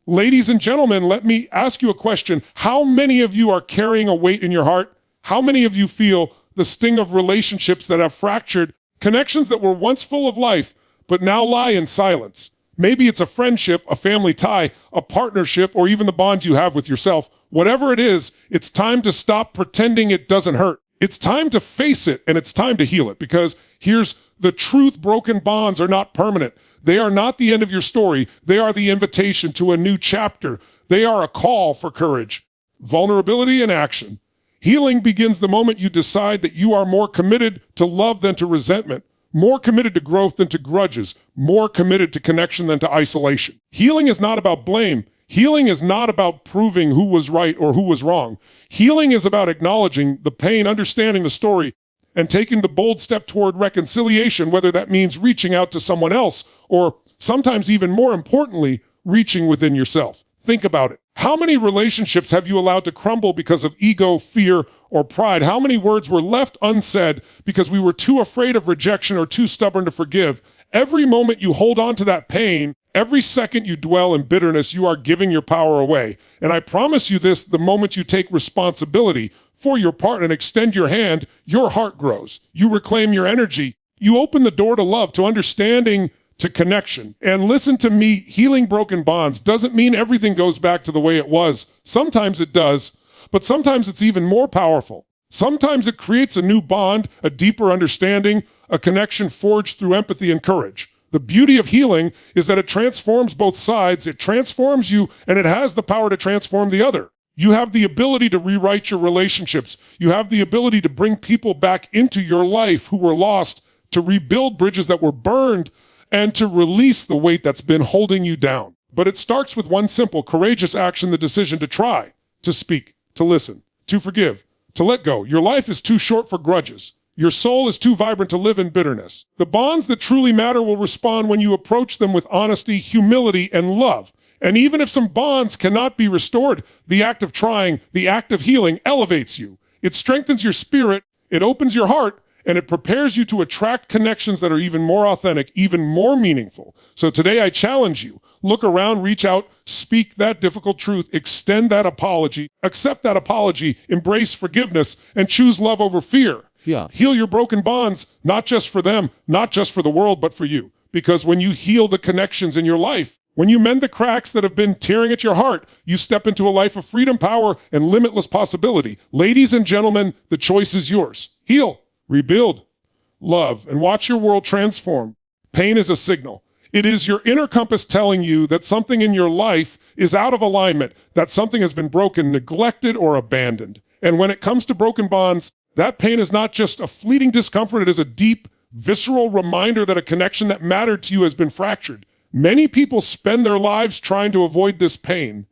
Ladies and gentlemen, let me ask you a question. How many of you are carrying a weight in your heart? How many of you feel the sting of relationships that have fractured, connections that were once full of life, but now lie in silence? Maybe it's a friendship, a family tie, a partnership, or even the bond you have with yourself. Whatever it is, it's time to stop pretending it doesn't hurt. It's time to face it, and it's time to heal it, because here's the truth: broken bonds are not permanent. They are not the end of your story. They are the invitation to a new chapter. They are a call for courage, vulnerability, and action. Healing begins the moment you decide that you are more committed to love than to resentment, more committed to growth than to grudges, more committed to connection than to isolation. Healing is not about blame. Healing is not about proving who was right or who was wrong. Healing is about acknowledging the pain, understanding the story, and taking the bold step toward reconciliation, whether that means reaching out to someone else or sometimes even more importantly, reaching within yourself. Think about it. How many relationships have you allowed to crumble because of ego, fear, or pride? How many words were left unsaid because we were too afraid of rejection or too stubborn to forgive? Every moment you hold on to that pain, every second you dwell in bitterness, you are giving your power away. And I promise you this: the moment you take responsibility for your part and extend your hand, your heart grows. You reclaim your energy. You open the door to love, to understanding, to connection. And listen to me, healing broken bonds doesn't mean everything goes back to the way it was. Sometimes it does, but sometimes it's even more powerful. Sometimes it creates a new bond, a deeper understanding, a connection forged through empathy and courage. The beauty of healing is that it transforms both sides. It transforms you, and it has the power to transform the other. You have the ability to rewrite your relationships. You have the ability to bring people back into your life who were lost, to rebuild bridges that were burned, and to release the weight that's been holding you down. But it starts with one simple, courageous action: the decision to try, to speak, to listen, to forgive, to let go. Your life is too short for grudges. Your soul is too vibrant to live in bitterness. The bonds that truly matter will respond when you approach them with honesty, humility, and love. And even if some bonds cannot be restored, the act of trying, the act of healing elevates you. It strengthens your spirit, it opens your heart, and it prepares you to attract connections that are even more authentic, even more meaningful. So today I challenge you: look around, reach out, speak that difficult truth, extend that apology, accept that apology, embrace forgiveness, and choose love over fear. Yeah. Heal your broken bonds, not just for them, not just for the world, but for you. Because when you heal the connections in your life, when you mend the cracks that have been tearing at your heart, you step into a life of freedom, power, and limitless possibility. Ladies and gentlemen, the choice is yours. Heal, rebuild, love, and watch your world transform. Pain is a signal. It is your inner compass telling you that something in your life is out of alignment, that something has been broken, neglected, or abandoned. And when it comes to broken bonds, that pain is not just a fleeting discomfort. It is a deep, visceral reminder that a connection that mattered to you has been fractured. Many people spend their lives trying to avoid this pain.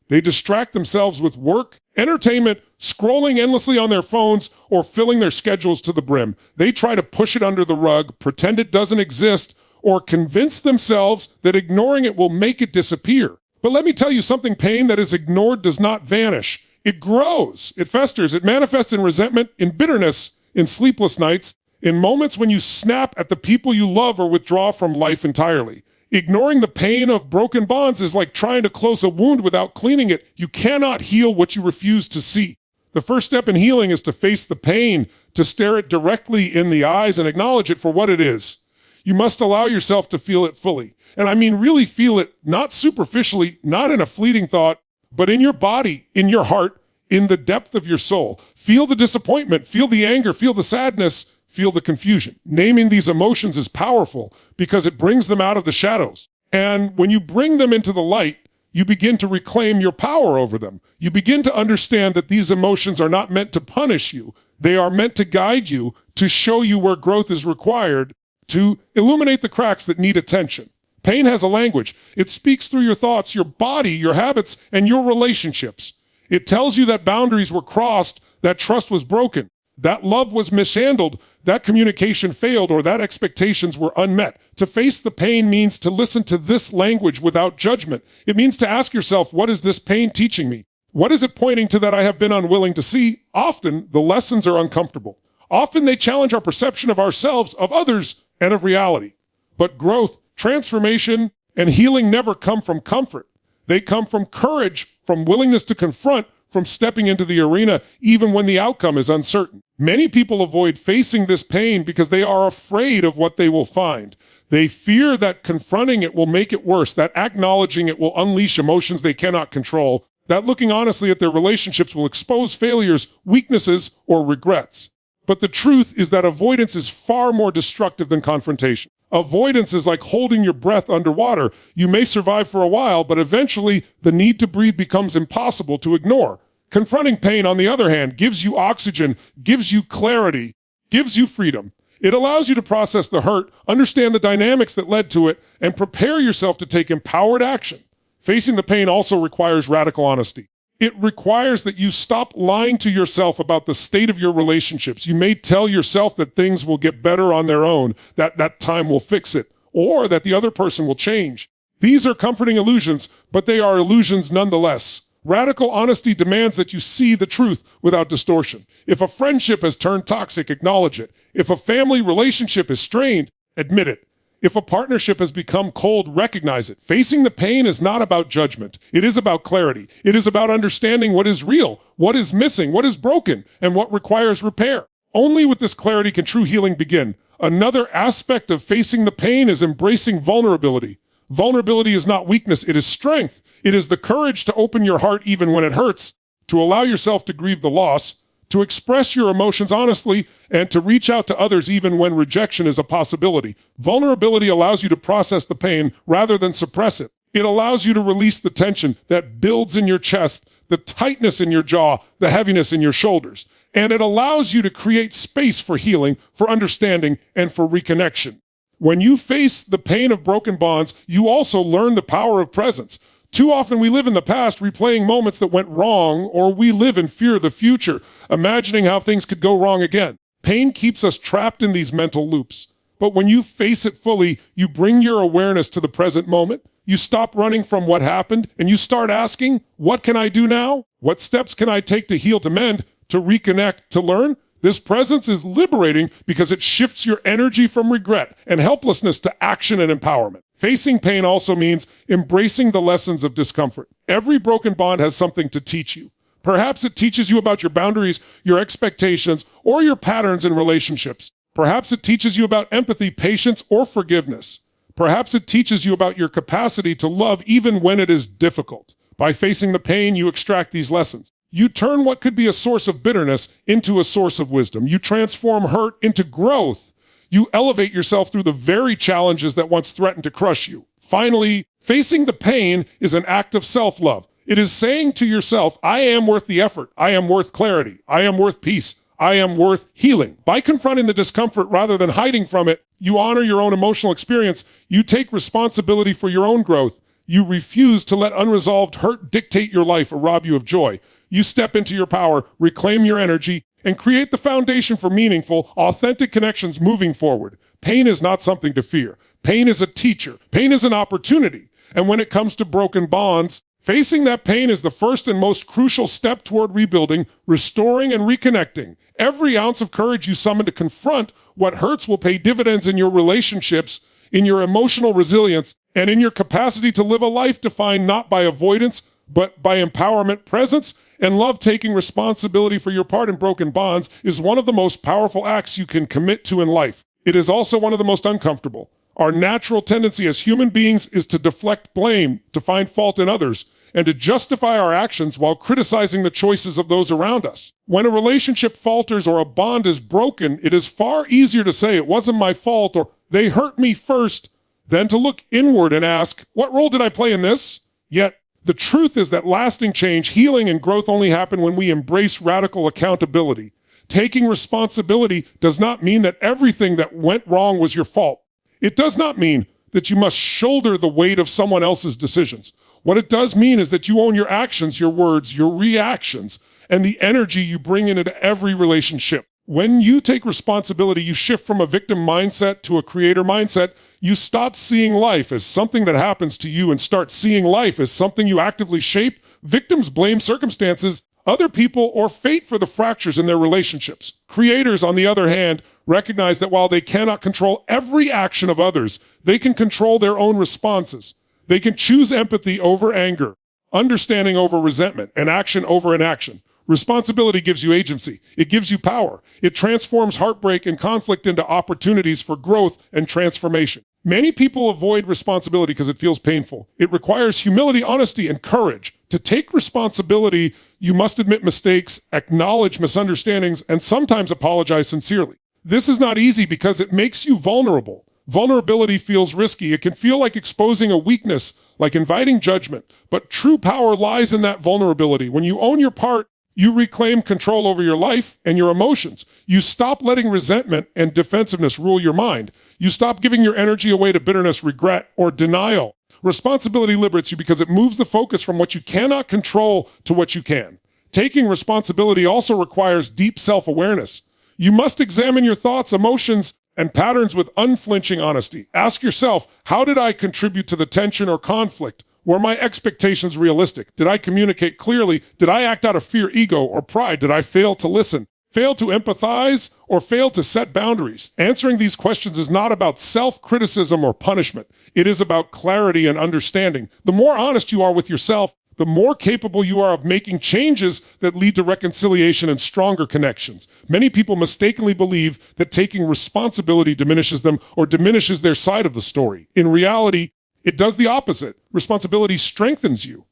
They distract themselves with work, entertainment, scrolling endlessly on their phones, or filling their schedules to the brim. They try to push it under the rug, pretend it doesn't exist, or convince themselves that ignoring it will make it disappear. But let me tell you something: pain that is ignored does not vanish. It grows, it festers, it manifests in resentment, in bitterness, in sleepless nights, in moments when you snap at the people you love or withdraw from life entirely. Ignoring the pain of broken bonds is like trying to close a wound without cleaning it. You cannot heal what you refuse to see. The first step in healing is to face the pain, to stare it directly in the eyes and acknowledge it for what it is. You must allow yourself to feel it fully. And I mean really feel it, not superficially, not in a fleeting thought, but in your body, in your heart, in the depth of your soul. Feel the disappointment, feel the anger, feel the sadness, feel the confusion. Naming these emotions is powerful because it brings them out of the shadows. And when you bring them into the light, you begin to reclaim your power over them. You begin to understand that these emotions are not meant to punish you. They are meant to guide you, to show you where growth is required, to illuminate the cracks that need attention. Pain has a language. It speaks through your thoughts, your body, your habits, and your relationships. It tells you that boundaries were crossed, that trust was broken, that love was mishandled, that communication failed, or that expectations were unmet. To face the pain means to listen to this language without judgment. It means to ask yourself, what is this pain teaching me? What is it pointing to that I have been unwilling to see? Often, the lessons are uncomfortable. Often, they challenge our perception of ourselves, of others, and of reality. But growth, transformation, and healing never come from comfort. They come from courage, from willingness to confront, from stepping into the arena even when the outcome is uncertain. Many people avoid facing this pain because they are afraid of what they will find. They fear that confronting it will make it worse, that acknowledging it will unleash emotions they cannot control, that looking honestly at their relationships will expose failures, weaknesses, or regrets. But the truth is that avoidance is far more destructive than confrontation. Avoidance is like holding your breath underwater. You may survive for a while, but eventually the need to breathe becomes impossible to ignore. Confronting pain, on the other hand, gives you oxygen, gives you clarity, gives you freedom. It allows you to process the hurt, understand the dynamics that led to it, and prepare yourself to take empowered action. Facing the pain also requires radical honesty. It requires that you stop lying to yourself about the state of your relationships. You may tell yourself that things will get better on their own, that time will fix it, or that the other person will change. These are comforting illusions, but they are illusions nonetheless. Radical honesty demands that you see the truth without distortion. If a friendship has turned toxic, acknowledge it. If a family relationship is strained, admit it. If a partnership has become cold, recognize it. Facing the pain is not about judgment. It is about clarity. It is about understanding what is real, what is missing, what is broken, and what requires repair. Only with this clarity can true healing begin. Another aspect of facing the pain is embracing vulnerability. Vulnerability is not weakness, it is strength. It is the courage to open your heart even when it hurts, to allow yourself to grieve the loss, to express your emotions honestly, and to reach out to others even when rejection is a possibility. Vulnerability allows you to process the pain rather than suppress it. It allows you to release the tension that builds in your chest, the tightness in your jaw, the heaviness in your shoulders. And it allows you to create space for healing, for understanding, and for reconnection. When you face the pain of broken bonds, you also learn the power of presence. Too often we live in the past replaying moments that went wrong, or we live in fear of the future, imagining how things could go wrong again. Pain keeps us trapped in these mental loops. But when you face it fully, you bring your awareness to the present moment. You stop running from what happened, and you start asking, what can I do now? What steps can I take to heal, to mend, to reconnect, to learn? This presence is liberating because it shifts your energy from regret and helplessness to action and empowerment. Facing pain also means embracing the lessons of discomfort. Every broken bond has something to teach you. Perhaps it teaches you about your boundaries, your expectations, or your patterns in relationships. Perhaps it teaches you about empathy, patience, or forgiveness. Perhaps it teaches you about your capacity to love even when it is difficult. By facing the pain, you extract these lessons. You turn what could be a source of bitterness into a source of wisdom. You transform hurt into growth. You elevate yourself through the very challenges that once threatened to crush you. Finally, facing the pain is an act of self-love. It is saying to yourself, I am worth the effort. I am worth clarity. I am worth peace. I am worth healing. By confronting the discomfort rather than hiding from it, you honor your own emotional experience. You take responsibility for your own growth. You refuse to let unresolved hurt dictate your life or rob you of joy. You step into your power, reclaim your energy, and create the foundation for meaningful, authentic connections moving forward. Pain is not something to fear. Pain is a teacher. Pain is an opportunity. And when it comes to broken bonds, facing that pain is the first and most crucial step toward rebuilding, restoring, and reconnecting. Every ounce of courage you summon to confront what hurts will pay dividends in your relationships, in your emotional resilience, and in your capacity to live a life defined not by avoidance, but by empowerment. Presence and love. Taking responsibility for your part in broken bonds is one of the most powerful acts you can commit to in life. It is also one of the most uncomfortable. Our natural tendency as human beings is to deflect blame, to find fault in others, and to justify our actions while criticizing the choices of those around us. When a relationship falters or a bond is broken, it is far easier to say it wasn't my fault or they hurt me first than to look inward and ask, what role did I play in this? Yet, the truth is that lasting change, healing, and growth only happen when we embrace radical accountability. Taking responsibility does not mean that everything that went wrong was your fault. It does not mean that you must shoulder the weight of someone else's decisions. What it does mean is that you own your actions, your words, your reactions, and the energy you bring into every relationship. When you take responsibility, you shift from a victim mindset to a creator mindset. You stop seeing life as something that happens to you and start seeing life as something you actively shape. Victims blame circumstances, other people, or fate for the fractures in their relationships. Creators, on the other hand, recognize that while they cannot control every action of others, they can control their own responses. They can choose empathy over anger, understanding over resentment, and action over inaction. Responsibility gives you agency. It gives you power. It transforms heartbreak and conflict into opportunities for growth and transformation. Many people avoid responsibility because it feels painful. It requires humility, honesty, and courage. To take responsibility, you must admit mistakes, acknowledge misunderstandings, and sometimes apologize sincerely. This is not easy because it makes you vulnerable. Vulnerability feels risky. It can feel like exposing a weakness, like inviting judgment. But true power lies in that vulnerability. When you own your part, you reclaim control over your life and your emotions. You stop letting resentment and defensiveness rule your mind. You stop giving your energy away to bitterness, regret, or denial. Responsibility liberates you because it moves the focus from what you cannot control to what you can. Taking responsibility also requires deep self-awareness. You must examine your thoughts, emotions, and patterns with unflinching honesty. Ask yourself, how did I contribute to the tension or conflict? Were my expectations realistic? Did I communicate clearly? Did I act out of fear, ego, or pride? Did I fail to listen, fail to empathize, or fail to set boundaries? Answering these questions is not about self-criticism or punishment. It is about clarity and understanding. The more honest you are with yourself, the more capable you are of making changes that lead to reconciliation and stronger connections. Many people mistakenly believe that taking responsibility diminishes them or diminishes their side of the story. In reality, it does the opposite. Responsibility strengthens you.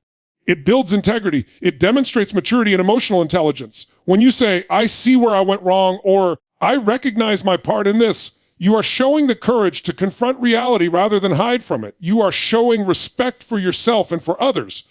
It builds integrity. It demonstrates maturity and emotional intelligence. When you say, I see where I went wrong, or I recognize my part in this, you are showing the courage to confront reality rather than hide from it. You are showing respect for yourself and for others.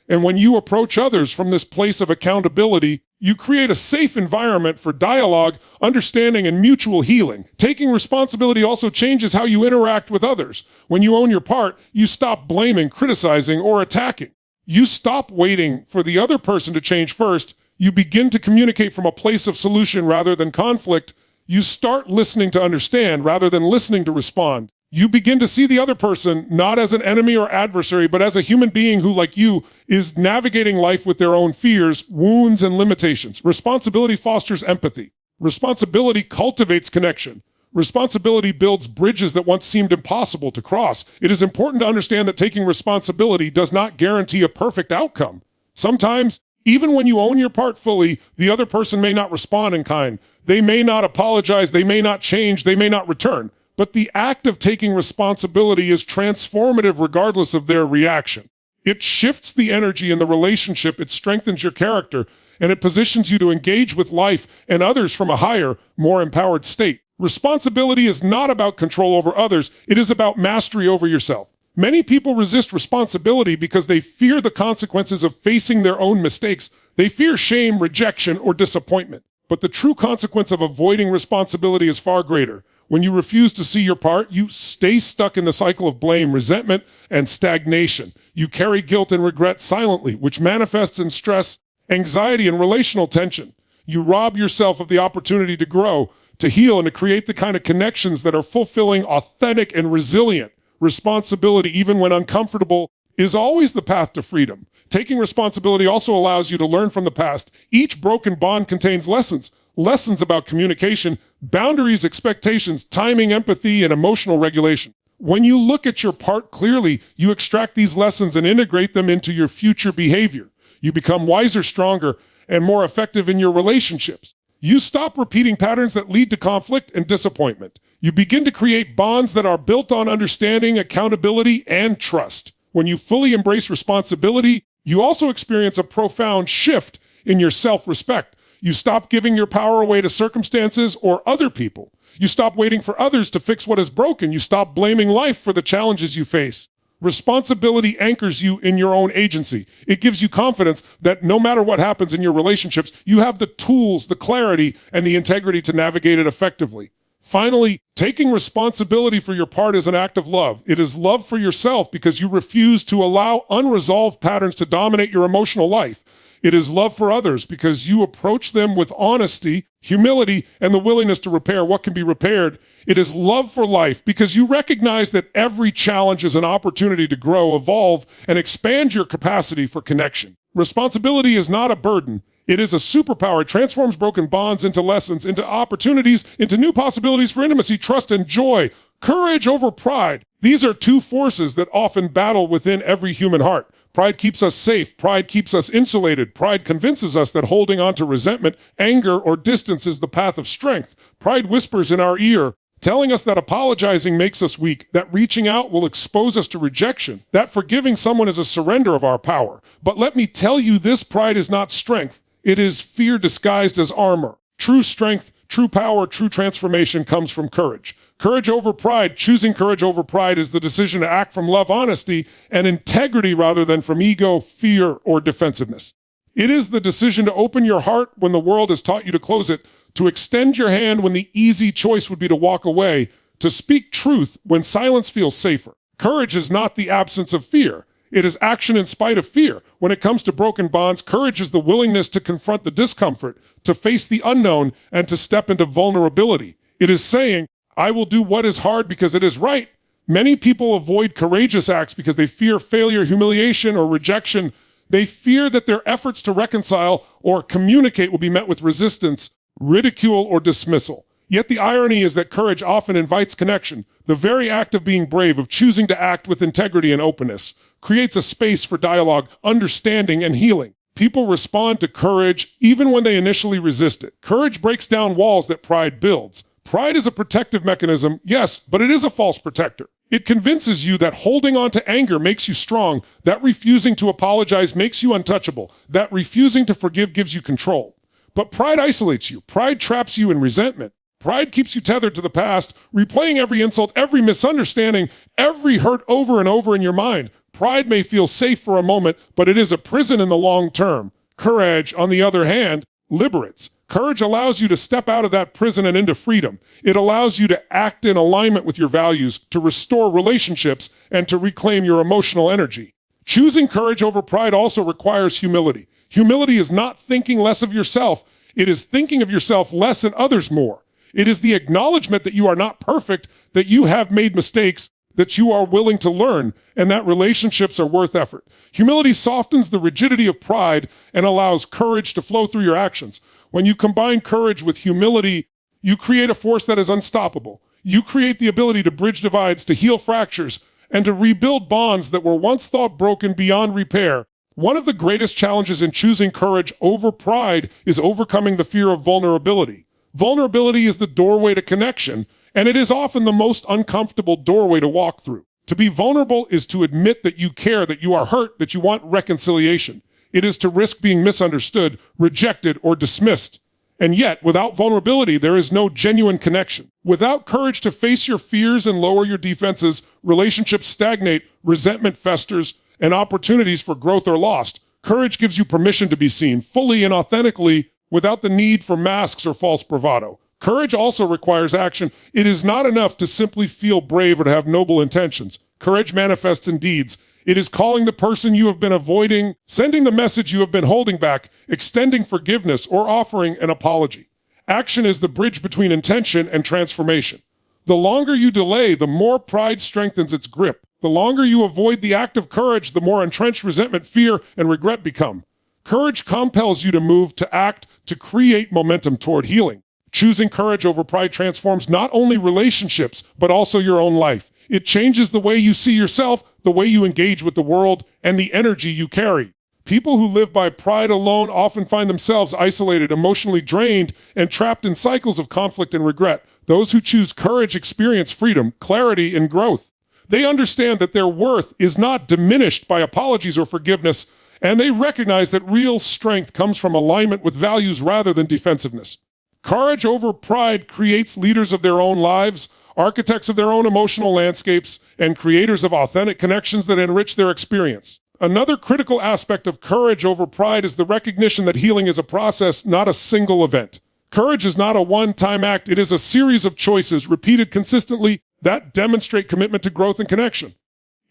And when you approach others from this place of accountability, you create a safe environment for dialogue, understanding, and mutual healing. Taking responsibility also changes how you interact with others. When you own your part, you stop blaming, criticizing, or attacking. You stop waiting for the other person to change first. You begin to communicate from a place of solution rather than conflict. You start listening to understand rather than listening to respond. You begin to see the other person not as an enemy or adversary, but as a human being who, like you, is navigating life with their own fears, wounds, and limitations. Responsibility fosters empathy. Responsibility cultivates connection. Responsibility builds bridges that once seemed impossible to cross. It is important to understand that taking responsibility does not guarantee a perfect outcome. Sometimes, even when you own your part fully, the other person may not respond in kind. They may not apologize, they may not change, they may not return. But the act of taking responsibility is transformative regardless of their reaction. It shifts the energy in the relationship, it strengthens your character, and it positions you to engage with life and others from a higher, more empowered state. Responsibility is not about control over others, it is about mastery over yourself. Many people resist responsibility because they fear the consequences of facing their own mistakes. They fear shame, rejection, or disappointment. But the true consequence of avoiding responsibility is far greater. When you refuse to see your part, you stay stuck in the cycle of blame, resentment, and stagnation. You carry guilt and regret silently, which manifests in stress, anxiety, and relational tension. You rob yourself of the opportunity to grow, to heal, and to create the kind of connections that are fulfilling, authentic, and resilient. Responsibility, even when uncomfortable, is always the path to freedom. Taking responsibility also allows you to learn from the past. Each broken bond contains lessons. Lessons about communication, boundaries, expectations, timing, empathy, and emotional regulation. When you look at your part clearly, you extract these lessons and integrate them into your future behavior. You become wiser, stronger, and more effective in your relationships. You stop repeating patterns that lead to conflict and disappointment. You begin to create bonds that are built on understanding, accountability, and trust. When you fully embrace responsibility, you also experience a profound shift in your self-respect. You stop giving your power away to circumstances or other people. You stop waiting for others to fix what is broken. You stop blaming life for the challenges you face. Responsibility anchors you in your own agency. It gives you confidence that no matter what happens in your relationships, you have the tools, the clarity, and the integrity to navigate it effectively. Finally, taking responsibility for your part is an act of love. It is love for yourself because you refuse to allow unresolved patterns to dominate your emotional life. It is love for others because you approach them with honesty, humility, and the willingness to repair what can be repaired. It is love for life because you recognize that every challenge is an opportunity to grow, evolve, and expand your capacity for connection. Responsibility is not a burden. It is a superpower. It transforms broken bonds into lessons, into opportunities, into new possibilities for intimacy, trust, and joy. Courage over pride. These are two forces that often battle within every human heart. Pride keeps us safe. Pride keeps us insulated. Pride convinces us that holding on to resentment, anger, or distance is the path of strength. Pride whispers in our ear, telling us that apologizing makes us weak, that reaching out will expose us to rejection, that forgiving someone is a surrender of our power. But let me tell you, this pride is not strength. It is fear disguised as armor. True strength, true power, true transformation comes from courage. Courage over pride, choosing courage over pride is the decision to act from love, honesty, and integrity rather than from ego, fear, or defensiveness. It is the decision to open your heart when the world has taught you to close it, to extend your hand when the easy choice would be to walk away, to speak truth when silence feels safer. Courage is not the absence of fear. It is action in spite of fear. When it comes to broken bonds, courage is the willingness to confront the discomfort, to face the unknown, and to step into vulnerability. It is saying, I will do what is hard because it is right. Many people avoid courageous acts because they fear failure, humiliation, or rejection. They fear that their efforts to reconcile or communicate will be met with resistance, ridicule, or dismissal. Yet the irony is that courage often invites connection. The very act of being brave, of choosing to act with integrity and openness, creates a space for dialogue, understanding, and healing. People respond to courage even when they initially resist it. Courage breaks down walls that pride builds. Pride is a protective mechanism, yes, but it is a false protector. It convinces you that holding on to anger makes you strong, that refusing to apologize makes you untouchable, that refusing to forgive gives you control. But pride isolates you. Pride traps you in resentment. Pride keeps you tethered to the past, replaying every insult, every misunderstanding, every hurt over and over in your mind. Pride may feel safe for a moment, but it is a prison in the long term. Courage, on the other hand, liberates. Courage allows you to step out of that prison and into freedom. It allows you to act in alignment with your values, to restore relationships, and to reclaim your emotional energy. Choosing courage over pride also requires humility. Humility is not thinking less of yourself. It is thinking of yourself less and others more. It is the acknowledgement that you are not perfect, that you have made mistakes, that you are willing to learn, and that relationships are worth effort. Humility softens the rigidity of pride and allows courage to flow through your actions. When you combine courage with humility, you create a force that is unstoppable. You create the ability to bridge divides, to heal fractures, and to rebuild bonds that were once thought broken beyond repair. One of the greatest challenges in choosing courage over pride is overcoming the fear of vulnerability. Vulnerability is the doorway to connection, and it is often the most uncomfortable doorway to walk through. To be vulnerable is to admit that you care, that you are hurt, that you want reconciliation. It is to risk being misunderstood, rejected, or dismissed. And yet, without vulnerability, there is no genuine connection. Without courage to face your fears and lower your defenses, relationships stagnate, resentment festers, and opportunities for growth are lost. Courage gives you permission to be seen fully and authentically without the need for masks or false bravado. Courage also requires action. It is not enough to simply feel brave or to have noble intentions. Courage manifests in deeds. It is calling the person you have been avoiding, sending the message you have been holding back, extending forgiveness, or offering an apology. Action is the bridge between intention and transformation. The longer you delay, the more pride strengthens its grip. The longer you avoid the act of courage, the more entrenched resentment, fear, and regret become. Courage compels you to move, to act, to create momentum toward healing. Choosing courage over pride transforms not only relationships, but also your own life. It changes the way you see yourself, the way you engage with the world, and the energy you carry. People who live by pride alone often find themselves isolated, emotionally drained, and trapped in cycles of conflict and regret. Those who choose courage experience freedom, clarity, and growth. They understand that their worth is not diminished by apologies or forgiveness, and they recognize that real strength comes from alignment with values rather than defensiveness. Courage over pride creates leaders of their own lives, architects of their own emotional landscapes, and creators of authentic connections that enrich their experience. Another critical aspect of courage over pride is the recognition that healing is a process, not a single event. Courage is not a one-time act. It is a series of choices repeated consistently that demonstrate commitment to growth and connection.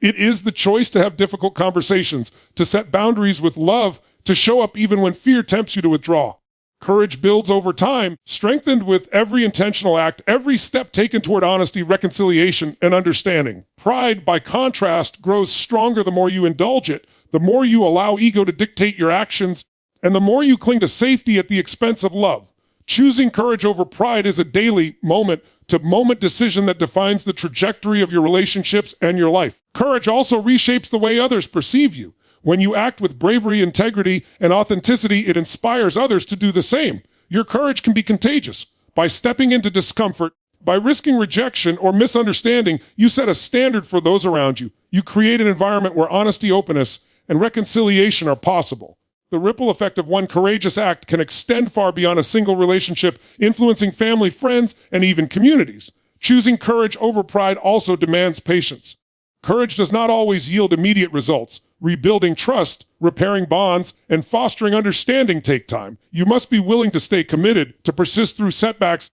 It is the choice to have difficult conversations, to set boundaries with love, to show up even when fear tempts you to withdraw. Courage builds over time, strengthened with every intentional act, every step taken toward honesty, reconciliation, and understanding. Pride, by contrast, grows stronger the more you indulge it, the more you allow ego to dictate your actions, and the more you cling to safety at the expense of love. Choosing courage over pride is a daily moment moment-to-moment decision that defines the trajectory of your relationships and your life. Courage also reshapes the way others perceive you. When you act with bravery, integrity, and authenticity, it inspires others to do the same. Your courage can be contagious. By stepping into discomfort, by risking rejection or misunderstanding, you set a standard for those around you. You create an environment where honesty, openness, and reconciliation are possible. The ripple effect of one courageous act can extend far beyond a single relationship, influencing family, friends, and even communities. Choosing courage over pride also demands patience. Courage does not always yield immediate results. Rebuilding trust, repairing bonds, and fostering understanding take time. You must be willing to stay committed, to persist through setbacks,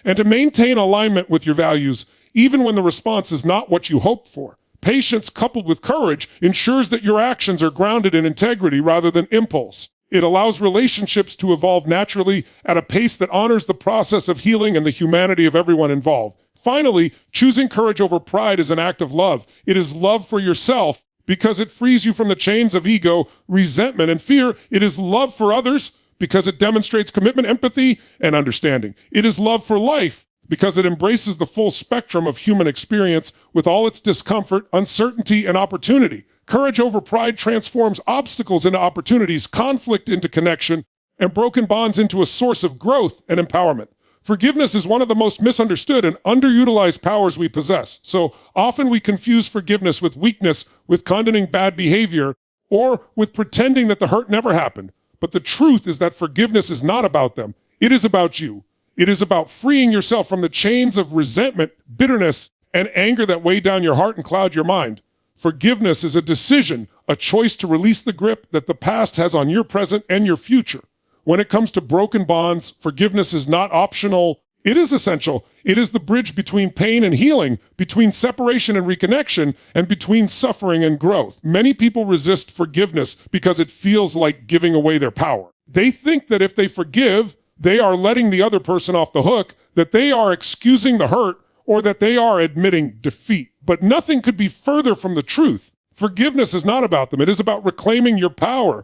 and to maintain alignment with your values, even when the response is not what you hoped for. Patience coupled with courage ensures that your actions are grounded in integrity rather than impulse. It allows relationships to evolve naturally at a pace that honors the process of healing and the humanity of everyone involved. Finally, choosing courage over pride is an act of love. It is love for yourself because it frees you from the chains of ego, resentment, and fear. It is love for others because it demonstrates commitment, empathy, and understanding. It is love for life because it embraces the full spectrum of human experience with all its discomfort, uncertainty, and opportunity. Courage over pride transforms obstacles into opportunities, conflict into connection, and broken bonds into a source of growth and empowerment. Forgiveness is one of the most misunderstood and underutilized powers we possess. So often we confuse forgiveness with weakness, with condoning bad behavior, or with pretending that the hurt never happened. But the truth is that forgiveness is not about them. It is about you. It is about freeing yourself from the chains of resentment, bitterness, and anger that weigh down your heart and cloud your mind. Forgiveness is a decision, a choice to release the grip that the past has on your present and your future. When it comes to broken bonds, forgiveness is not optional. It is essential. It is the bridge between pain and healing, between separation and reconnection, and between suffering and growth. Many people resist forgiveness because it feels like giving away their power. They think that if they forgive, they are letting the other person off the hook, that they are excusing the hurt, or that they are admitting defeat. But nothing could be further from the truth. Forgiveness is not about them. It is about reclaiming your power.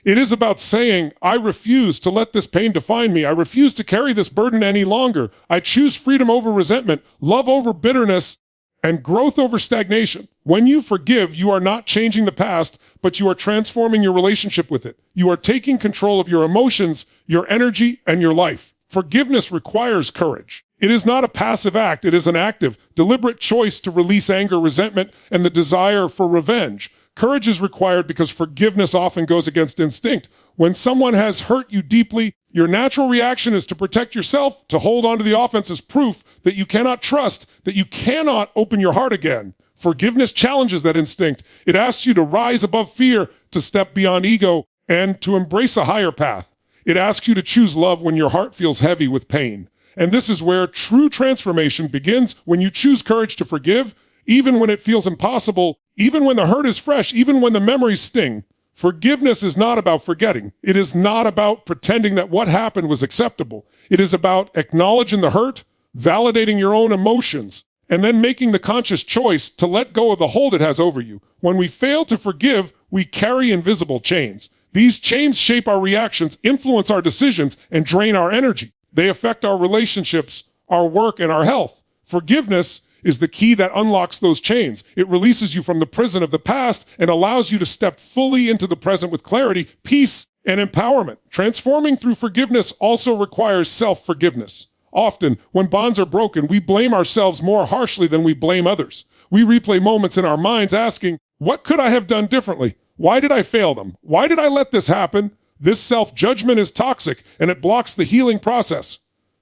It is about saying, I refuse to let this pain define me. I refuse to carry this burden any longer. I choose freedom over resentment, love over bitterness, and growth over stagnation. When you forgive, you are not changing the past, but you are transforming your relationship with it. You are taking control of your emotions, your energy, and your life. Forgiveness requires courage. It is not a passive act. It is an active, deliberate choice to release anger, resentment, and the desire for revenge. Courage is required because forgiveness often goes against instinct. When someone has hurt you deeply, your natural reaction is to protect yourself, to hold onto the offense as proof that you cannot trust, that you cannot open your heart again. Forgiveness challenges that instinct. It asks you to rise above fear, to step beyond ego, and to embrace a higher path. It asks you to choose love when your heart feels heavy with pain. And this is where true transformation begins, when you choose courage to forgive, even when it feels impossible, even when the hurt is fresh, even when the memories sting. Forgiveness is not about forgetting. It is not about pretending that what happened was acceptable. It is about acknowledging the hurt, validating your own emotions, and then making the conscious choice to let go of the hold it has over you. When we fail to forgive, we carry invisible chains. These chains shape our reactions, influence our decisions, and drain our energy. They affect our relationships, our work, and our health. Forgiveness is the key that unlocks those chains. It releases you from the prison of the past and allows you to step fully into the present with clarity, peace, and empowerment. Transforming through forgiveness also requires self-forgiveness. Often, when bonds are broken, we blame ourselves more harshly than we blame others. We replay moments in our minds asking, what could I have done differently? Why did I fail them? Why did I let this happen? This self-judgment is toxic, and it blocks the healing process.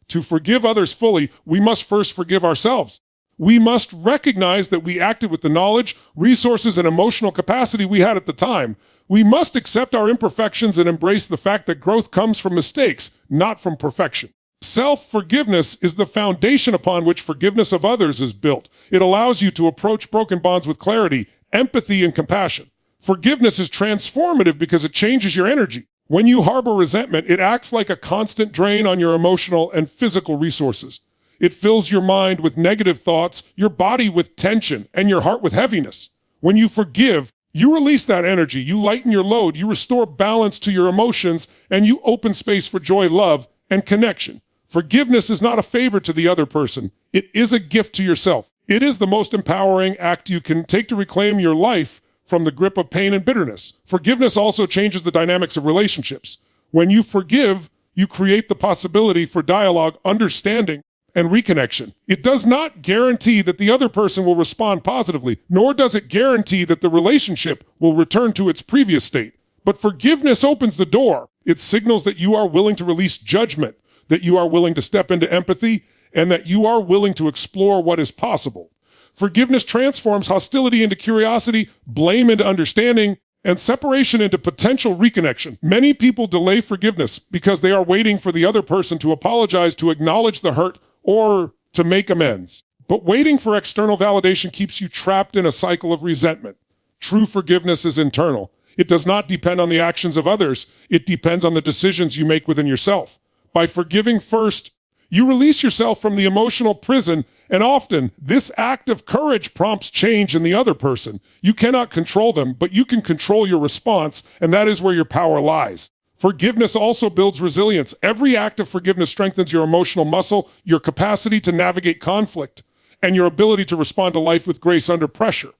To forgive others fully, we must first forgive ourselves. We must recognize that we acted with the knowledge, resources, and emotional capacity we had at the time. We must accept our imperfections and embrace the fact that growth comes from mistakes, not from perfection. Self-forgiveness is the foundation upon which forgiveness of others is built. It allows you to approach broken bonds with clarity, empathy, and compassion. Forgiveness is transformative because it changes your energy. When you harbor resentment, it acts like a constant drain on your emotional and physical resources. It fills your mind with negative thoughts, your body with tension, and your heart with heaviness. When you forgive, you release that energy, you lighten your load, you restore balance to your emotions, and you open space for joy, love, and connection. Forgiveness is not a favor to the other person. It is a gift to yourself. It is the most empowering act you can take to reclaim your life from the grip of pain and bitterness. Forgiveness also changes the dynamics of relationships. When you forgive, you create the possibility for dialogue, understanding, and reconnection. It does not guarantee that the other person will respond positively, nor does it guarantee that the relationship will return to its previous state. But forgiveness opens the door. It signals that you are willing to release judgment, that you are willing to step into empathy, and that you are willing to explore what is possible. Forgiveness transforms hostility into curiosity, blame into understanding, and separation into potential reconnection. Many people delay forgiveness because they are waiting for the other person to apologize, to acknowledge the hurt, or to make amends. But waiting for external validation keeps you trapped in a cycle of resentment. True forgiveness is internal. It does not depend on the actions of others. It depends on the decisions you make within yourself. By forgiving first, you release yourself from the emotional prison, and often this act of courage prompts change in the other person. You cannot control them, but you can control your response, and that is where your power lies. Forgiveness also builds resilience. Every act of forgiveness strengthens your emotional muscle, your capacity to navigate conflict, and your ability to respond to life with grace under pressure.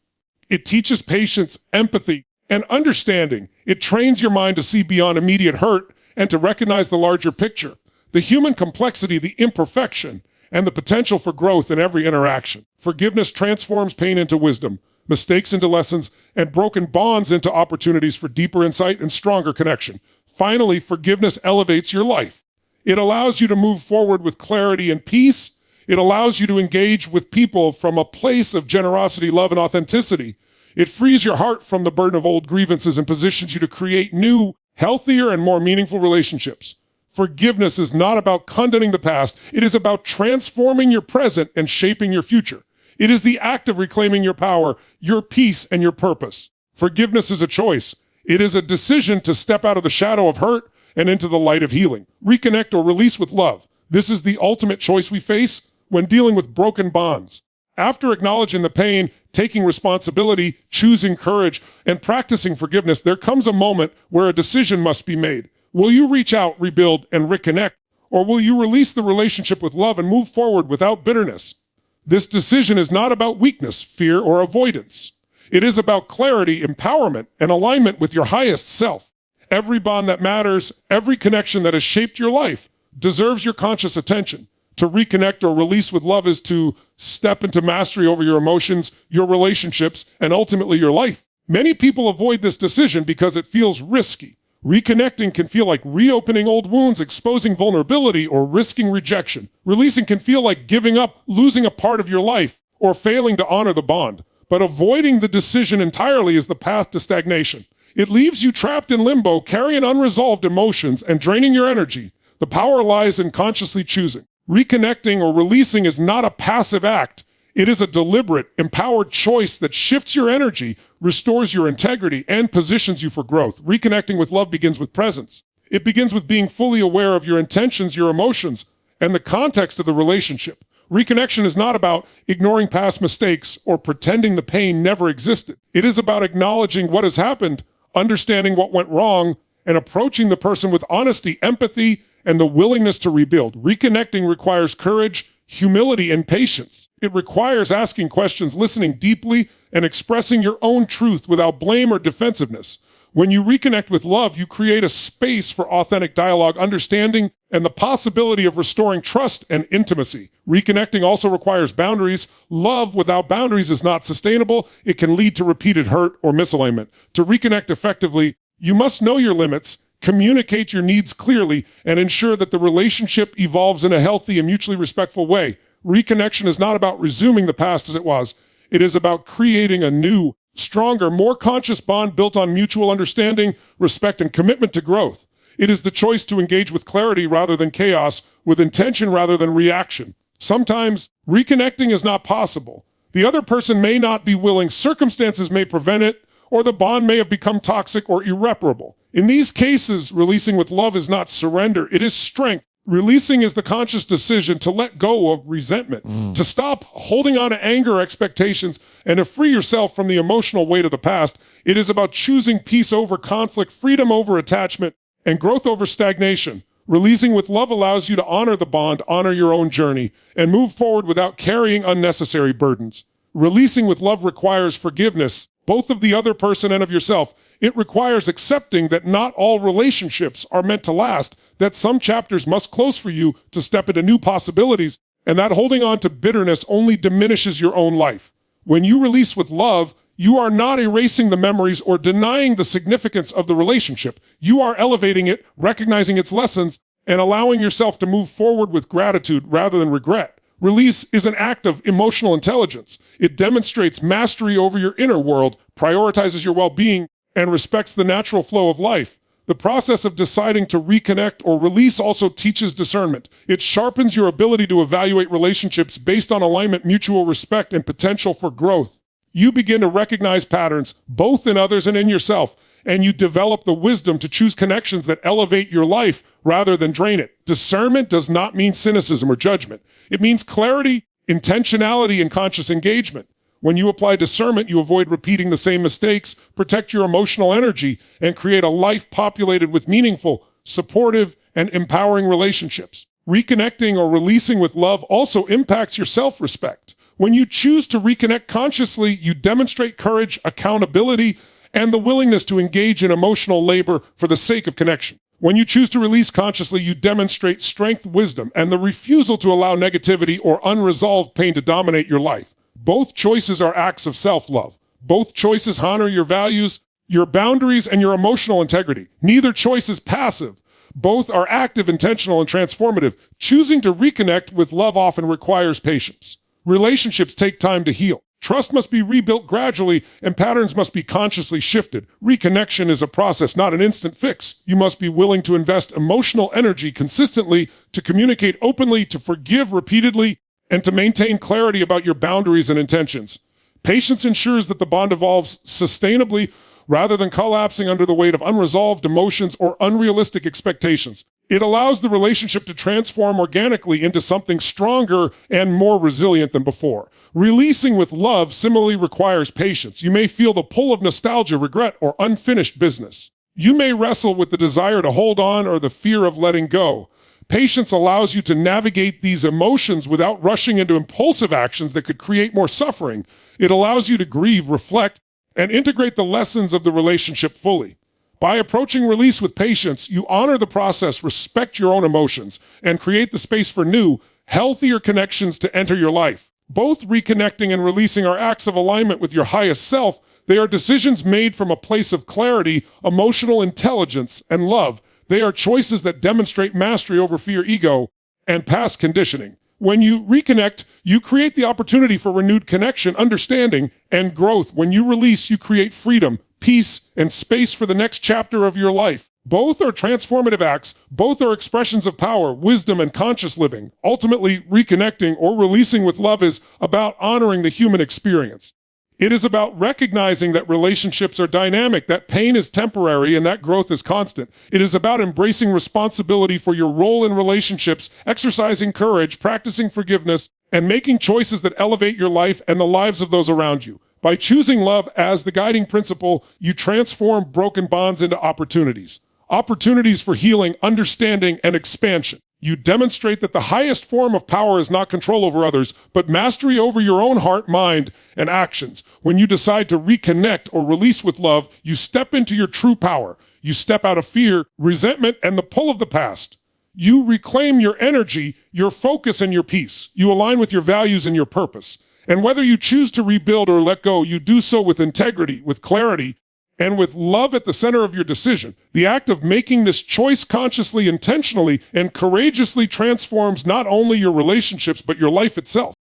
It teaches patience, empathy, and understanding. It trains your mind to see beyond immediate hurt and to recognize the larger picture, the human complexity, the imperfection, and the potential for growth in every interaction. Forgiveness transforms pain into wisdom, mistakes into lessons, and broken bonds into opportunities for deeper insight and stronger connection. Finally, forgiveness elevates your life. It allows you to move forward with clarity and peace. It allows you to engage with people from a place of generosity, love, and authenticity. It frees your heart from the burden of old grievances and positions you to create new, healthier, and more meaningful relationships. Forgiveness is not about condoning the past. It is about transforming your present and shaping your future. It is the act of reclaiming your power, your peace, and your purpose. Forgiveness is a choice. It is a decision to step out of the shadow of hurt and into the light of healing. Reconnect or release with love. This is the ultimate choice we face when dealing with broken bonds. After acknowledging the pain, taking responsibility, choosing courage, and practicing forgiveness, there comes a moment where a decision must be made. Will you reach out, rebuild, and reconnect? Or will you release the relationship with love and move forward without bitterness? This decision is not about weakness, fear, or avoidance. It is about clarity, empowerment, and alignment with your highest self. Every bond that matters, every connection that has shaped your life, deserves your conscious attention. To reconnect or release with love is to step into mastery over your emotions, your relationships, and ultimately your life. Many people avoid this decision because it feels risky. Reconnecting can feel like reopening old wounds, exposing vulnerability, or risking rejection. Releasing can feel like giving up, losing a part of your life, or failing to honor the bond. But avoiding the decision entirely is the path to stagnation. It leaves you trapped in limbo, carrying unresolved emotions and draining your energy. The power lies in consciously choosing. Reconnecting or releasing is not a passive act. It is a deliberate, empowered choice that shifts your energy, restores your integrity, and positions you for growth. Reconnecting with love begins with presence. It begins with being fully aware of your intentions, your emotions, and the context of the relationship. Reconnection is not about ignoring past mistakes or pretending the pain never existed. It is about acknowledging what has happened, understanding what went wrong, and approaching the person with honesty, empathy, and the willingness to rebuild. Reconnecting requires courage, humility, and patience. It requires asking questions, listening deeply, and expressing your own truth without blame or defensiveness. When you reconnect with love, you create a space for authentic dialogue, understanding, and the possibility of restoring trust and intimacy. Reconnecting also requires boundaries. Love without boundaries is not sustainable. It can lead to repeated hurt or misalignment. To reconnect effectively, you must know your limits, communicate your needs clearly, and ensure that the relationship evolves in a healthy and mutually respectful way. Reconnection is not about resuming the past as it was. It is about creating a new, stronger, more conscious bond built on mutual understanding, respect, and commitment to growth. It is the choice to engage with clarity rather than chaos, with intention rather than reaction. Sometimes reconnecting is not possible. The other person may not be willing, circumstances may prevent it, or the bond may have become toxic or irreparable. In these cases, releasing with love is not surrender, it is strength. Releasing is the conscious decision to let go of resentment, to stop holding on to anger or expectations, and to free yourself from the emotional weight of the past. It is about choosing peace over conflict, freedom over attachment, and growth over stagnation. Releasing with love allows you to honor the bond, honor your own journey, and move forward without carrying unnecessary burdens. Releasing with love requires forgiveness, both of the other person and of yourself. It requires accepting that not all relationships are meant to last, that some chapters must close for you to step into new possibilities, and that holding on to bitterness only diminishes your own life. When you release with love, you are not erasing the memories or denying the significance of the relationship. You are elevating it, recognizing its lessons, and allowing yourself to move forward with gratitude rather than regret. Release is an act of emotional intelligence. It demonstrates mastery over your inner world, prioritizes your well-being, and respects the natural flow of life. The process of deciding to reconnect or release also teaches discernment. It sharpens your ability to evaluate relationships based on alignment, mutual respect, and potential for growth. You begin to recognize patterns, both in others and in yourself, and you develop the wisdom to choose connections that elevate your life rather than drain it. Discernment does not mean cynicism or judgment. It means clarity, intentionality, and conscious engagement. When you apply discernment, you avoid repeating the same mistakes, protect your emotional energy, and create a life populated with meaningful, supportive, and empowering relationships. Reconnecting or releasing with love also impacts your self-respect. When you choose to reconnect consciously, you demonstrate courage, accountability, and the willingness to engage in emotional labor for the sake of connection. When you choose to release consciously, you demonstrate strength, wisdom, and the refusal to allow negativity or unresolved pain to dominate your life. Both choices are acts of self-love. Both choices honor your values, your boundaries, and your emotional integrity. Neither choice is passive. Both are active, intentional, and transformative. Choosing to reconnect with love often requires patience. Relationships take time to heal. Trust must be rebuilt gradually, and patterns must be consciously shifted. Reconnection is a process, not an instant fix. You must be willing to invest emotional energy consistently, to communicate openly, to forgive repeatedly, and to maintain clarity about your boundaries and intentions. Patience ensures that the bond evolves sustainably rather than collapsing under the weight of unresolved emotions or unrealistic expectations. It allows the relationship to transform organically into something stronger and more resilient than before. Releasing with love similarly requires patience. You may feel the pull of nostalgia, regret, or unfinished business. You may wrestle with the desire to hold on or the fear of letting go. Patience allows you to navigate these emotions without rushing into impulsive actions that could create more suffering. It allows you to grieve, reflect, and integrate the lessons of the relationship fully. By approaching release with patience, you honor the process, respect your own emotions, and create the space for new, healthier connections to enter your life. Both reconnecting and releasing are acts of alignment with your highest self. They are decisions made from a place of clarity, emotional intelligence, and love. They are choices that demonstrate mastery over fear, ego, and past conditioning. When you reconnect, you create the opportunity for renewed connection, understanding, and growth. When you release, you create freedom, peace, and space for the next chapter of your life. Both are transformative acts. Both are expressions of power, wisdom, and conscious living. Ultimately, reconnecting or releasing with love is about honoring the human experience. It is about recognizing that relationships are dynamic, that pain is temporary, and that growth is constant. It is about embracing responsibility for your role in relationships, exercising courage, practicing forgiveness, and making choices that elevate your life and the lives of those around you. By choosing love as the guiding principle, you transform broken bonds into opportunities. Opportunities for healing, understanding, and expansion. You demonstrate that the highest form of power is not control over others, but mastery over your own heart, mind, and actions. When you decide to reconnect or release with love, you step into your true power. You step out of fear, resentment, and the pull of the past. You reclaim your energy, your focus, and your peace. You align with your values and your purpose. And whether you choose to rebuild or let go, you do so with integrity, with clarity, and with love at the center of your decision. The act of making this choice consciously, intentionally, and courageously transforms not only your relationships, but your life itself.